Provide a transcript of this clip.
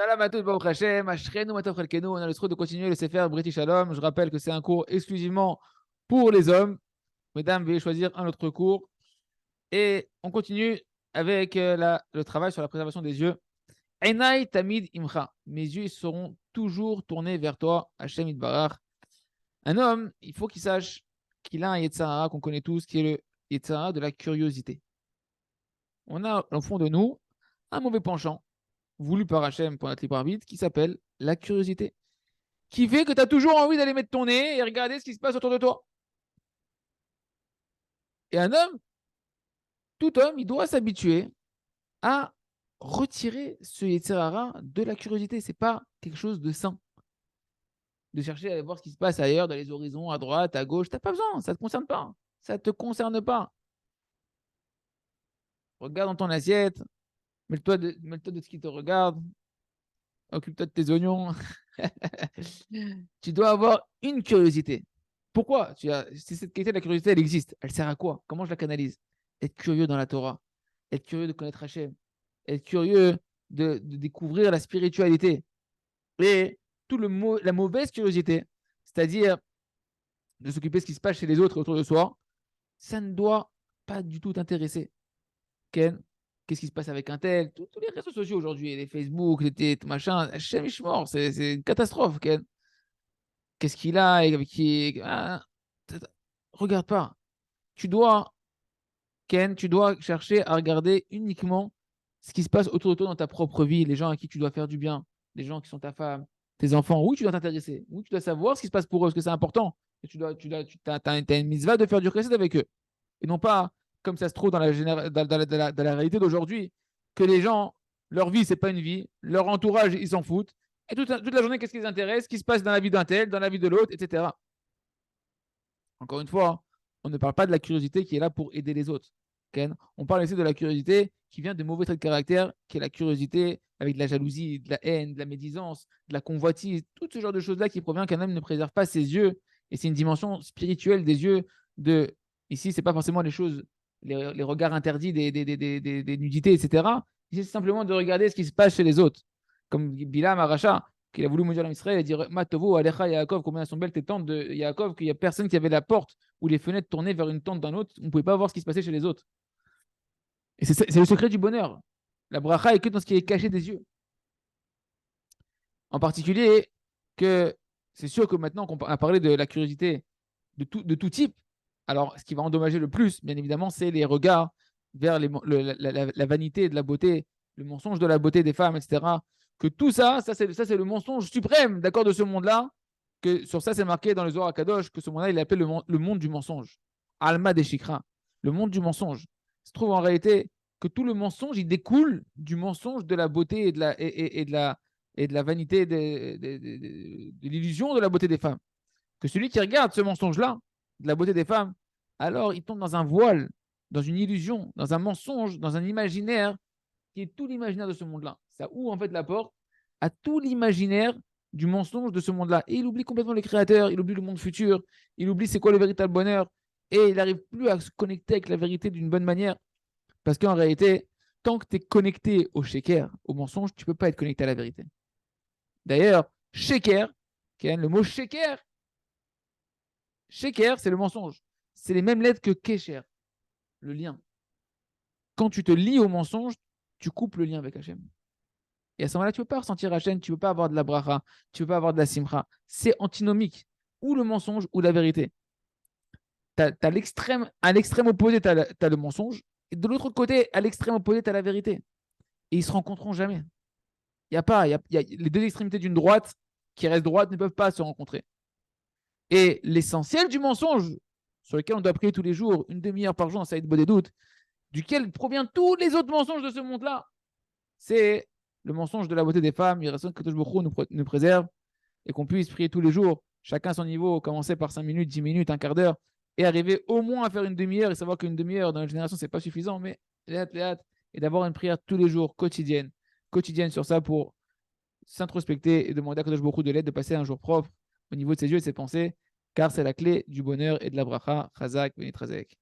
Shalom à tous, Baruch Hashem, Ashrenu Matov Chalkenu. On a le droit de continuer le Sefer Briti Shalom. Je rappelle que c'est un cours exclusivement pour les hommes. Mesdames, veuillez choisir un autre cours. Et on continue avec le travail sur la préservation des yeux. Einai Tamid Imcha. Mes yeux seront toujours tournés vers toi, Hashem Itbarach. Un homme, il faut qu'il sache qu'il a un Yetzirah qu'on connaît tous, qui est le Yetzirah de la curiosité. On a au fond de nous un mauvais penchant, voulu par Hachem pour notre libre arbitre, qui s'appelle la curiosité, qui fait que tu as toujours envie d'aller mettre ton nez et regarder ce qui se passe autour de toi. Et un homme, tout homme, il doit s'habituer à retirer ce Yetzirah de la curiosité. Ce n'est pas quelque chose de sain. De chercher à aller voir ce qui se passe ailleurs, dans les horizons, à droite, à gauche. Tu n'as pas besoin, ça ne te concerne pas. Ça ne te concerne pas. Regarde dans ton assiette, mets-toi de ce qui te regarde, occupe-toi de tes oignons. Tu dois avoir une curiosité. Pourquoi si cette qualité de la curiosité, elle existe, elle sert à quoi? Comment je la canalise? Être curieux dans la Torah, être curieux de connaître Hachem, être curieux de découvrir la spiritualité. Et la mauvaise curiosité, c'est-à-dire de s'occuper de ce qui se passe chez les autres et autour de soi, ça ne doit pas du tout t'intéresser. Ken, qu'est-ce qui se passe avec un tel? Tous les réseaux sociaux aujourd'hui, les Facebook, les machin, Hachem Ishmor, c'est une catastrophe, Ken. Qu'est-ce qu'il a avec qui regarde pas. Tu dois, Ken, tu dois chercher à regarder uniquement ce qui se passe autour de toi dans ta propre vie, les gens à qui tu dois faire du bien, les gens qui sont ta femme, tes enfants. Oui, tu dois t'intéresser. Oui, tu dois savoir ce qui se passe pour eux, parce que c'est important. Et t'as une mitzvah de faire du chesed avec eux. Et non pas, comme ça se trouve dans la réalité d'aujourd'hui, que les gens, leur vie, c'est pas une vie, leur entourage, ils s'en foutent. Et toute la journée, qu'est-ce qui les intéresse? Ce qui se passe dans la vie d'un tel, dans la vie de l'autre, etc. Encore une fois, on ne parle pas de la curiosité qui est là pour aider les autres. Ken. On parle ici de la curiosité qui vient de mauvais traits de caractère, qui est la curiosité avec de la jalousie, de la haine, de la médisance, de la convoitise, tout ce genre de choses-là qui provient qu'un homme ne préserve pas ses yeux. Et c'est une dimension spirituelle des yeux. Ici, ce n'est pas forcément les choses, les regards interdits des nudités, etc. Ici, c'est simplement de regarder ce qui se passe chez les autres. Comme Bilam Aracha, qu'il a voulu maudire l'Israël et dire Matovo, Alecha, Yaakov, combien sont belles tes tentes de Yaakov, qu'il n'y a personne qui avait la porte ou les fenêtres tournées vers une tente d'un autre, on ne pouvait pas voir ce qui se passait chez les autres. Et c'est le secret du bonheur. La bracha est que dans ce qui est caché des yeux. En particulier, que c'est sûr que maintenant qu'on a parlé de la curiosité de tout type, alors ce qui va endommager le plus, bien évidemment, c'est les regards vers la vanité de la beauté, le mensonge de la beauté des femmes, etc. Que tout ça, c'est le mensonge suprême, d'accord, de ce monde-là. Que sur ça, c'est marqué dans le Zohar Kadosh que ce monde-là, il appelle le monde du mensonge. Alma des Shikra, le monde du mensonge. Il se trouve en réalité que tout le mensonge, il découle du mensonge de la beauté et de la vanité, de l'illusion de la beauté des femmes. Que celui qui regarde ce mensonge-là, de la beauté des femmes, alors il tombe dans un voile, dans une illusion, dans un mensonge, dans un imaginaire qui est tout l'imaginaire de ce monde-là. Ça ouvre en fait la porte à tout l'imaginaire du mensonge de ce monde-là. Et il oublie complètement les créateurs, il oublie le monde futur, il oublie c'est quoi le véritable bonheur, et il n'arrive plus à se connecter avec la vérité d'une bonne manière. Parce qu'en réalité, tant que tu es connecté au shaker, au mensonge, tu ne peux pas être connecté à la vérité. D'ailleurs, shaker, le mot shaker, c'est le mensonge. C'est les mêmes lettres que kesher, le lien. Quand tu te lies au mensonge, tu coupes le lien avec Hachem. Et à ce moment-là, tu ne peux pas ressentir Hachem, tu ne peux pas avoir de la bracha, tu ne peux pas avoir de la simcha. C'est antinomique. Ou le mensonge ou la vérité. À l'extrême opposé, tu as le mensonge. Et de l'autre côté, à l'extrême opposé, tu as la vérité. Et ils ne se rencontreront jamais. Il y a pas, les deux extrémités d'une droite qui reste droite ne peuvent pas se rencontrer. Et l'essentiel du mensonge, sur lequel on doit prier tous les jours, une demi-heure par jour, ça aide des doutes, duquel provient tous les autres mensonges de ce monde-là, c'est le mensonge de la beauté des femmes. Il reste que nous préserve et qu'on puisse prier tous les jours, chacun à son niveau, commencer par 5 minutes, 10 minutes, un quart d'heure, et arriver au moins à faire une demi-heure et savoir qu'une demi-heure dans la génération, c'est pas suffisant, mais et d'avoir une prière tous les jours, quotidienne sur ça pour s'introspecter et demander à Kadosh Baruch Hu de l'aide de passer un jour propre au niveau de ses yeux et de ses pensées, car c'est la clé du bonheur et de la bracha. Chazak, Benit Chazek.